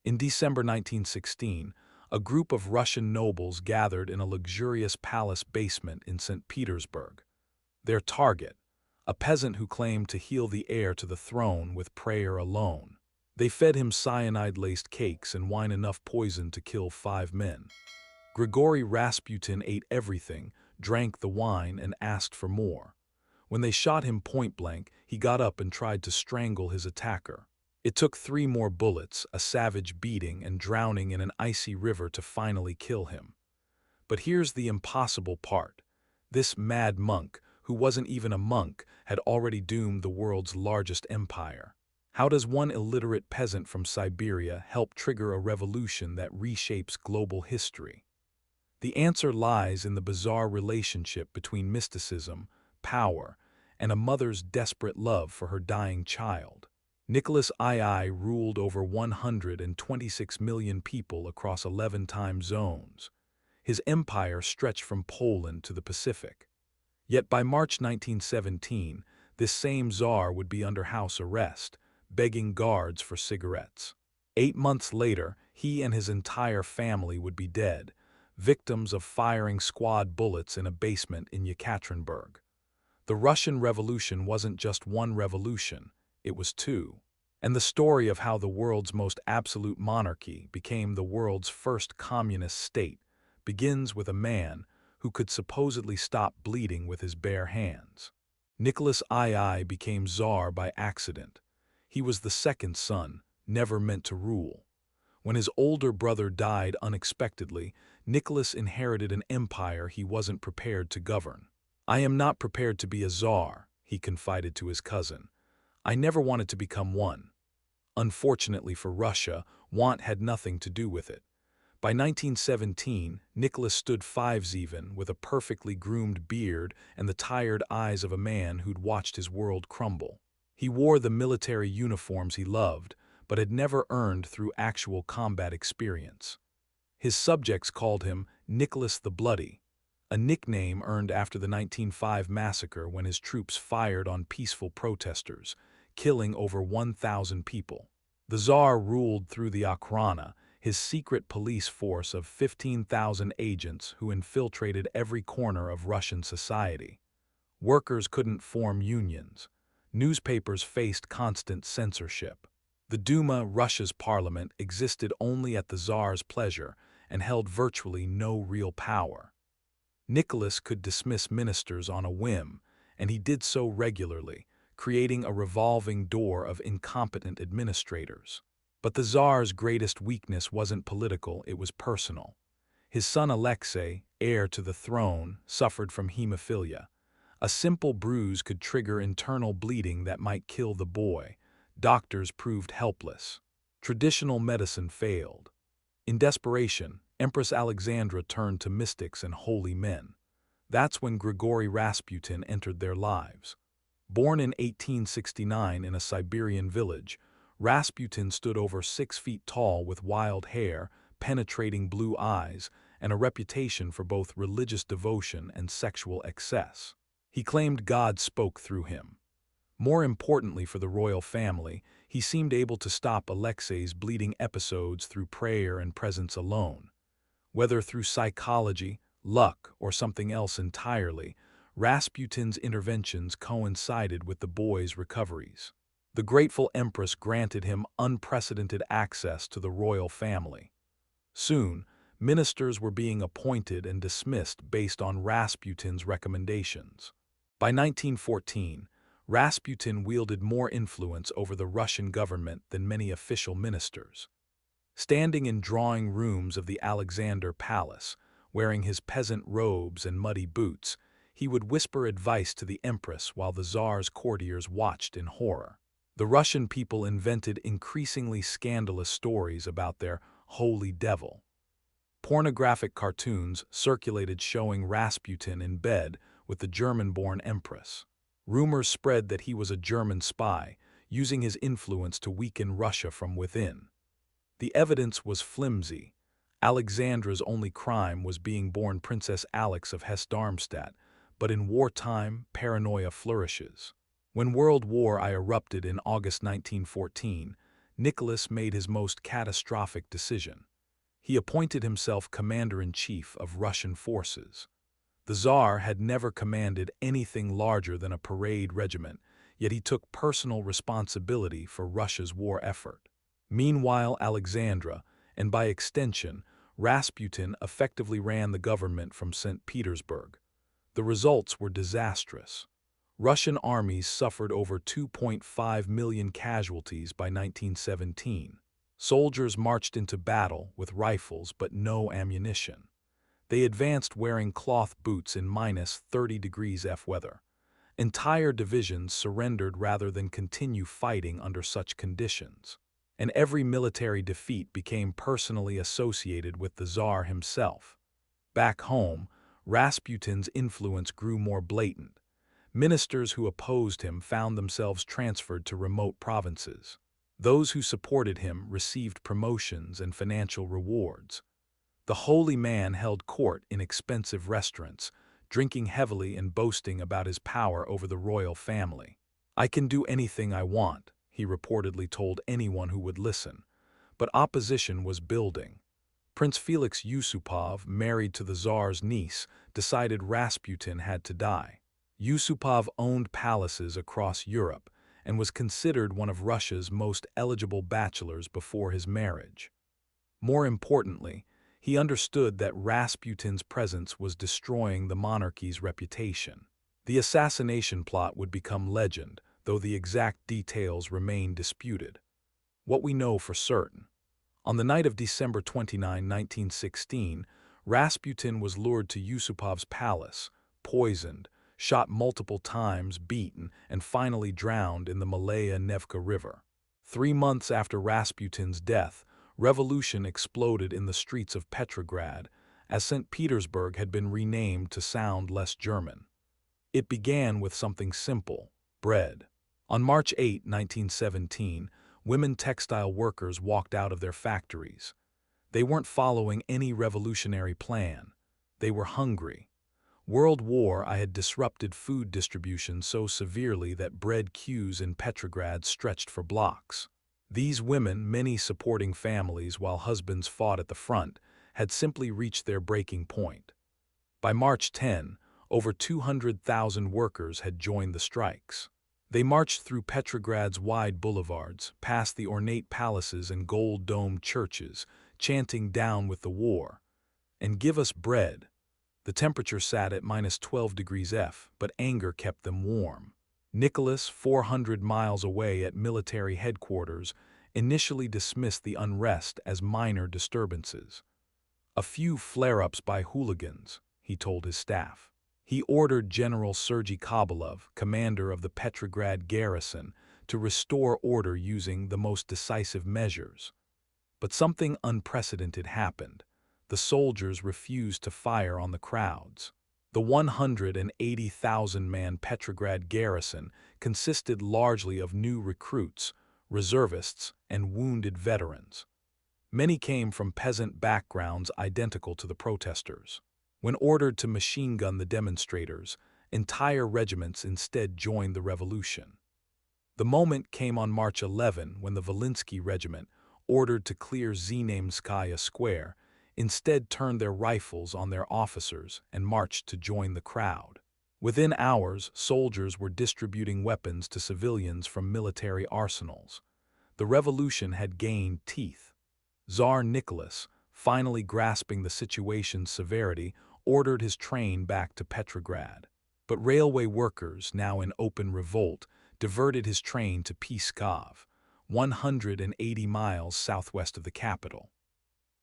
In December 1916, a group of Russian nobles gathered in a luxurious palace basement in St. Petersburg. Their target, a peasant who claimed to heal the heir to the throne with prayer alone. They fed him cyanide-laced cakes and wine enough poison to kill 5 men. Grigori Rasputin ate everything, drank the wine, and asked for more. When they shot him point-blank, he got up and tried to strangle his attacker. It took 3 more bullets, a savage beating, and drowning in an icy river to finally kill him. But here's the impossible part. This mad monk, who wasn't even a monk, had already doomed the world's largest empire. How does one illiterate peasant from Siberia help trigger a revolution that reshapes global history? The answer lies in the bizarre relationship between mysticism, power, and a mother's desperate love for her dying child. Nicholas II ruled over 126 million people across 11 time zones. His empire stretched from Poland to the Pacific. Yet by March 1917, this same czar would be under house arrest, begging guards for cigarettes. 8 months later, he and his entire family would be dead, victims of firing squad bullets in a basement in Yekaterinburg. The Russian Revolution wasn't just one revolution, it was 2. And the story of how the world's most absolute monarchy became the world's first communist state begins with a man who could supposedly stop bleeding with his bare hands. Nicholas II became Tsar by accident. He was the second son, never meant to rule. When his older brother died unexpectedly, Nicholas inherited an empire he wasn't prepared to govern. "I am not prepared to be a Tsar," he confided to his cousin. "I never wanted to become one." Unfortunately for Russia, want had nothing to do with it. By 1917, Nicholas stood 5'7", with a perfectly groomed beard and the tired eyes of a man who'd watched his world crumble. He wore the military uniforms he loved, but had never earned through actual combat experience. His subjects called him Nicholas the Bloody, a nickname earned after the 1905 massacre when his troops fired on peaceful protesters, killing over 1,000 people. The Tsar ruled through the Okhrana, his secret police force of 15,000 agents who infiltrated every corner of Russian society. Workers couldn't form unions. Newspapers faced constant censorship. The Duma, Russia's parliament, existed only at the Tsar's pleasure and held virtually no real power. Nicholas could dismiss ministers on a whim, and he did so regularly, creating a revolving door of incompetent administrators. But the Tsar's greatest weakness wasn't political, it was personal. His son Alexei, heir to the throne, suffered from hemophilia. A simple bruise could trigger internal bleeding that might kill the boy. Doctors proved helpless. Traditional medicine failed. In desperation, Empress Alexandra turned to mystics and holy men. That's when Grigori Rasputin entered their lives. Born in 1869 in a Siberian village, Rasputin stood over 6 feet tall with wild hair, penetrating blue eyes, and a reputation for both religious devotion and sexual excess. He claimed God spoke through him. More importantly for the royal family, he seemed able to stop Alexei's bleeding episodes through prayer and presence alone. Whether through psychology, luck, or something else entirely, Rasputin's interventions coincided with the boy's recoveries. The grateful empress granted him unprecedented access to the royal family. Soon, ministers were being appointed and dismissed based on Rasputin's recommendations. By 1914, Rasputin wielded more influence over the Russian government than many official ministers. Standing in drawing rooms of the Alexander Palace, wearing his peasant robes and muddy boots, he would whisper advice to the empress while the Tsar's courtiers watched in horror. The Russian people invented increasingly scandalous stories about their holy devil. Pornographic cartoons circulated showing Rasputin in bed with the German-born empress. Rumors spread that he was a German spy, using his influence to weaken Russia from within. The evidence was flimsy. Alexandra's only crime was being born Princess Alex of Hesse-Darmstadt, but in wartime, paranoia flourishes. When World War I erupted in August 1914, Nicholas made his most catastrophic decision. He appointed himself commander-in-chief of Russian forces. The Tsar had never commanded anything larger than a parade regiment, yet he took personal responsibility for Russia's war effort. Meanwhile, Alexandra, and by extension, Rasputin effectively ran the government from St. Petersburg. The results were disastrous. Russian armies suffered over 2.5 million casualties by 1917. Soldiers marched into battle with rifles but no ammunition. They advanced wearing cloth boots in -30°F weather. Entire divisions surrendered rather than continue fighting under such conditions. And every military defeat became personally associated with the Tsar himself. Back home, Rasputin's influence grew more blatant. Ministers who opposed him found themselves transferred to remote provinces. Those who supported him received promotions and financial rewards. The holy man held court in expensive restaurants, drinking heavily and boasting about his power over the royal family. "I can do anything I want," he reportedly told anyone who would listen. But opposition was building. Prince Felix Yusupov, married to the Tsar's niece, decided Rasputin had to die. Yusupov owned palaces across Europe and was considered one of Russia's most eligible bachelors before his marriage. More importantly, he understood that Rasputin's presence was destroying the monarchy's reputation. The assassination plot would become legend, though the exact details remain disputed. What we know for certain: on the night of December 29, 1916, Rasputin was lured to Yusupov's palace, poisoned, shot multiple times, beaten, and finally drowned in the Malaya Nevka River. 3 months after Rasputin's death, revolution exploded in the streets of Petrograd, as St. Petersburg had been renamed to sound less German. It began with something simple: bread. On March 8, 1917, women textile workers walked out of their factories. They weren't following any revolutionary plan. They were hungry. World War I had disrupted food distribution so severely that bread queues in Petrograd stretched for blocks. These women, many supporting families while husbands fought at the front, had simply reached their breaking point. By March 10, over 200,000 workers had joined the strikes. They marched through Petrograd's wide boulevards, past the ornate palaces and gold-domed churches, chanting "Down with the war" and "Give us bread." The temperature sat at -12°F, but anger kept them warm. Nicholas, 400 miles away at military headquarters, initially dismissed the unrest as minor disturbances. "A few flare-ups by hooligans," he told his staff. He ordered General Sergei Kovalov, commander of the Petrograd garrison, to restore order using the most decisive measures. But something unprecedented happened. The soldiers refused to fire on the crowds. The 180,000-man Petrograd garrison consisted largely of new recruits, reservists, and wounded veterans. Many came from peasant backgrounds identical to the protesters. When ordered to machine gun the demonstrators, entire regiments instead joined the revolution. The moment came on March 11 when the Volinsky regiment, ordered to clear Znamensky Square, instead turned their rifles on their officers and marched to join the crowd. Within hours, soldiers were distributing weapons to civilians from military arsenals. The revolution had gained teeth. Tsar Nicholas, finally grasping the situation's severity, ordered his train back to Petrograd. But railway workers, now in open revolt, diverted his train to Pskov, 180 miles southwest of the capital.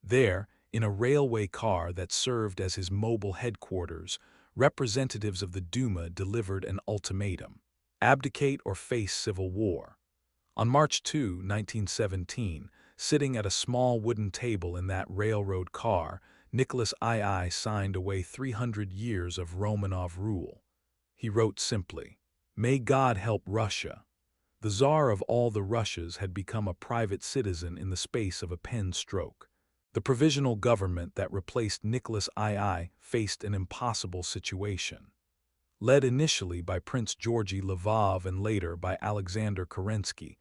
There, in a railway car that served as his mobile headquarters, representatives of the Duma delivered an ultimatum: abdicate or face civil war. On March 2, 1917, sitting at a small wooden table in that railroad car, Nicholas II signed away 300 years of Romanov rule. He wrote simply, "May God help Russia." The Tsar of all the Russias had become a private citizen in the space of a pen stroke. The provisional government that replaced Nicholas II faced an impossible situation. Led initially by Prince Georgy Lvov and later by Alexander Kerensky,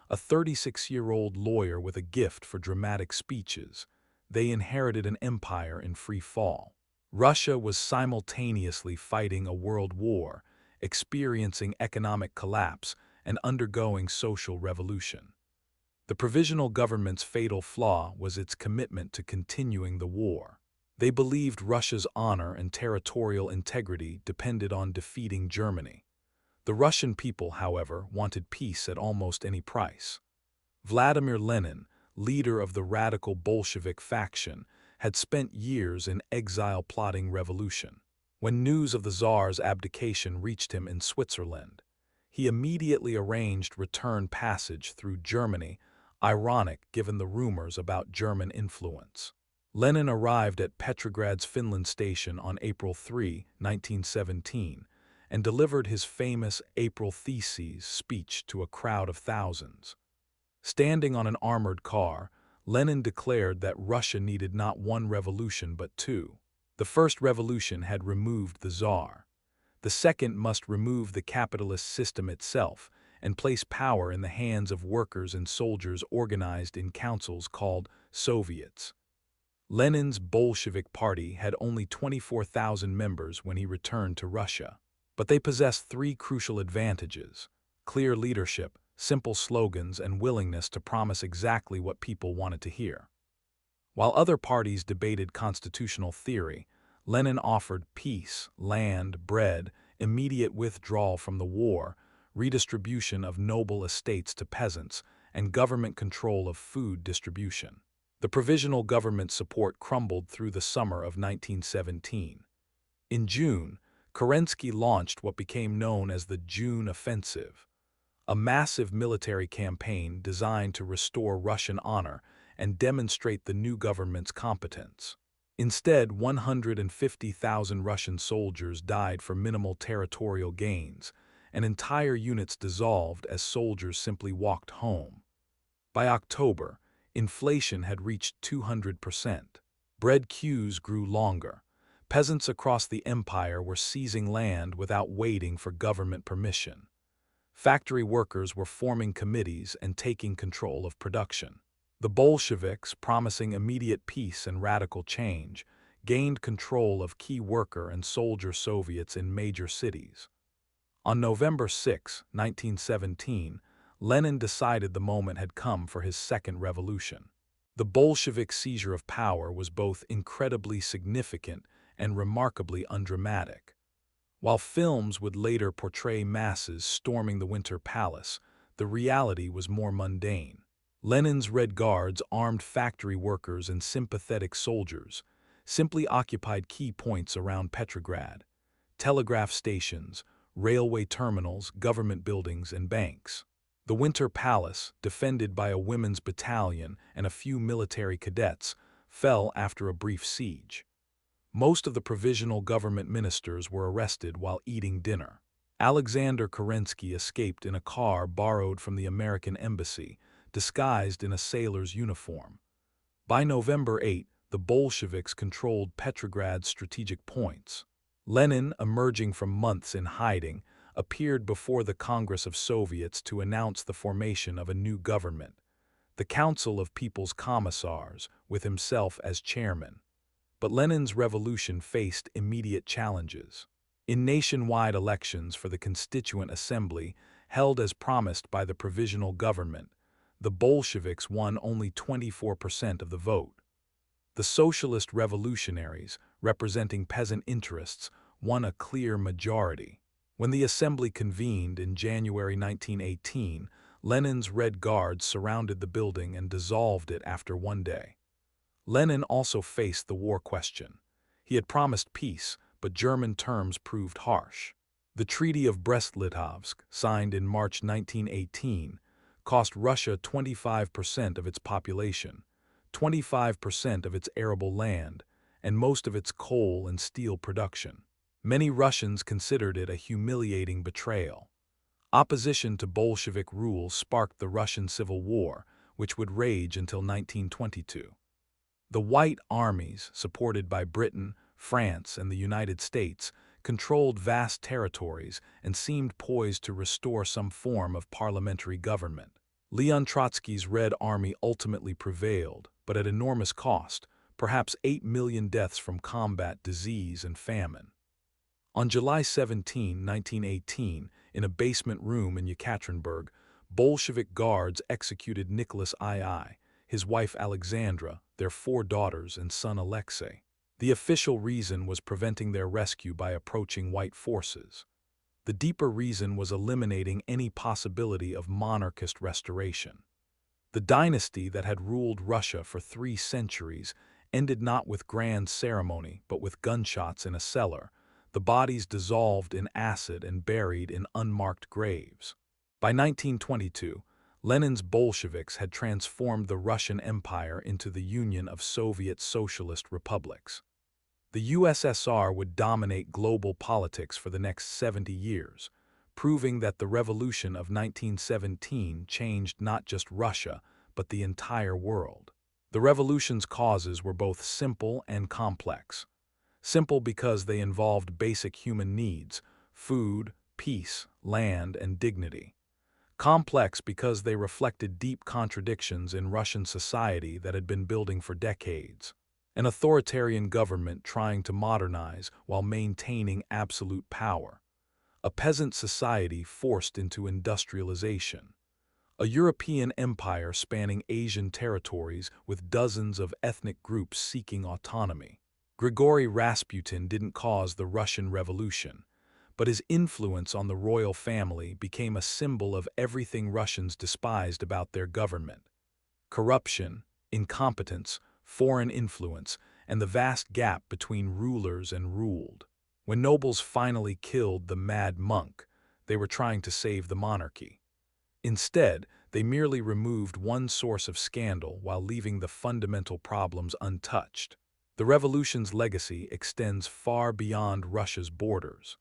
a 36-year-old lawyer with a gift for dramatic speeches. They inherited an empire in free fall. Russia was simultaneously fighting a world war, experiencing economic collapse, and undergoing social revolution. The provisional government's fatal flaw was its commitment to continuing the war. They believed Russia's honor and territorial integrity depended on defeating Germany. The Russian people, however, wanted peace at almost any price. Vladimir Lenin, leader of the radical Bolshevik faction, had spent years in exile plotting revolution. When news of the Tsar's abdication reached him in Switzerland, he immediately arranged return passage through Germany, ironic given the rumors about German influence. Lenin arrived at Petrograd's Finland station on April 3, 1917, and delivered his famous April Theses speech to a crowd of thousands. Standing on an armored car, Lenin declared that Russia needed not one revolution but two. The first revolution had removed the Tsar. The second must remove the capitalist system itself and place power in the hands of workers and soldiers organized in councils called Soviets. Lenin's Bolshevik Party had only 24,000 members when he returned to Russia. But they possessed three crucial advantages: clear leadership, simple slogans, and willingness to promise exactly what people wanted to hear. While other parties debated constitutional theory, Lenin offered peace, land, bread, immediate withdrawal from the war, redistribution of noble estates to peasants, and government control of food distribution. The provisional government support crumbled through the summer of 1917. In June, Kerensky launched what became known as the June Offensive, a massive military campaign designed to restore Russian honor and demonstrate the new government's competence. Instead, 150,000 Russian soldiers died for minimal territorial gains, and entire units dissolved as soldiers simply walked home. By October, inflation had reached 200%. Bread queues grew longer. Peasants across the empire were seizing land without waiting for government permission. Factory workers were forming committees and taking control of production. The Bolsheviks, promising immediate peace and radical change, gained control of key worker and soldier Soviets in major cities. On November 6, 1917, Lenin decided the moment had come for his second revolution. The Bolshevik seizure of power was both incredibly significant and remarkably undramatic. While films would later portray masses storming the Winter Palace, the reality was more mundane. Lenin's Red Guards, armed factory workers and sympathetic soldiers, simply occupied key points around Petrograd: telegraph stations, railway terminals, government buildings, and banks. The Winter Palace, defended by a women's battalion and a few military cadets, fell after a brief siege. Most of the provisional government ministers were arrested while eating dinner. Alexander Kerensky escaped in a car borrowed from the American embassy, disguised in a sailor's uniform. By November 8, the Bolsheviks controlled Petrograd's strategic points. Lenin, emerging from months in hiding, appeared before the Congress of Soviets to announce the formation of a new government, the Council of People's Commissars, with himself as chairman. But Lenin's revolution faced immediate challenges. In nationwide elections for the Constituent Assembly, held as promised by the provisional government, the Bolsheviks won only 24% of the vote. The Socialist Revolutionaries, representing peasant interests, won a clear majority. When the assembly convened in January 1918, Lenin's Red Guards surrounded the building and dissolved it after one day. Lenin also faced the war question. He had promised peace, but German terms proved harsh. The Treaty of Brest-Litovsk, signed in March 1918, cost Russia 25% of its population, 25% of its arable land, and most of its coal and steel production. Many Russians considered it a humiliating betrayal. Opposition to Bolshevik rule sparked the Russian Civil War, which would rage until 1922. The White Armies, supported by Britain, France, and the United States, controlled vast territories and seemed poised to restore some form of parliamentary government. Leon Trotsky's Red Army ultimately prevailed, but at enormous cost, perhaps 8 million deaths from combat, disease, and famine. On July 17, 1918, in a basement room in Yekaterinburg, Bolshevik guards executed Nicholas II, his wife Alexandra, their 4 daughters, and son Alexei. The official reason was preventing their rescue by approaching white forces. The deeper reason was eliminating any possibility of monarchist restoration. The dynasty that had ruled Russia for 3 centuries ended not with grand ceremony but with gunshots in a cellar, the bodies dissolved in acid and buried in unmarked graves. By 1922, Lenin's Bolsheviks had transformed the Russian Empire into the Union of Soviet Socialist Republics. The USSR would dominate global politics for the next 70 years, proving that the revolution of 1917 changed not just Russia, but the entire world. The revolution's causes were both simple and complex. Simple because they involved basic human needs: food, peace, land, and dignity. Complex because they reflected deep contradictions in Russian society that had been building for decades. An authoritarian government trying to modernize while maintaining absolute power. A peasant society forced into industrialization. A European empire spanning Asian territories with dozens of ethnic groups seeking autonomy. Grigori Rasputin didn't cause the Russian Revolution, but his influence on the royal family became a symbol of everything Russians despised about their government: corruption, incompetence, foreign influence, and the vast gap between rulers and ruled. When nobles finally killed the mad monk, they were trying to save the monarchy. Instead, they merely removed one source of scandal while leaving the fundamental problems untouched. The revolution's legacy extends far beyond Russia's borders.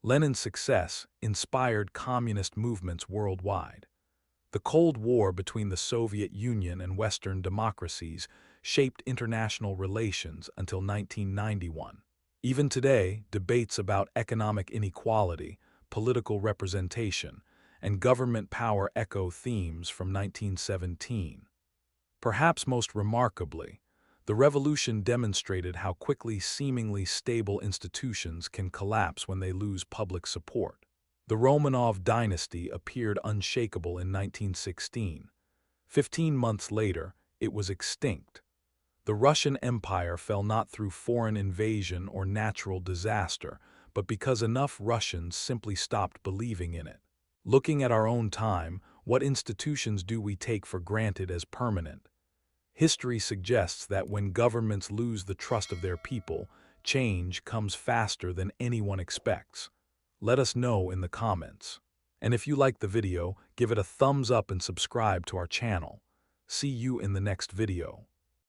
Lenin's success inspired communist movements worldwide. The Cold War between the Soviet Union and Western democracies shaped international relations until 1991. Even today, debates about economic inequality, political representation, and government power echo themes from 1917. Perhaps most remarkably, the revolution demonstrated how quickly seemingly stable institutions can collapse when they lose public support. The Romanov dynasty appeared unshakable in 1916. 15 months later, it was extinct. The Russian Empire fell not through foreign invasion or natural disaster, but because enough Russians simply stopped believing in it. Looking at our own time, what institutions do we take for granted as permanent? History suggests that when governments lose the trust of their people, change comes faster than anyone expects. Let us know in the comments. And if you liked the video, give it a thumbs up and subscribe to our channel. See you in the next video.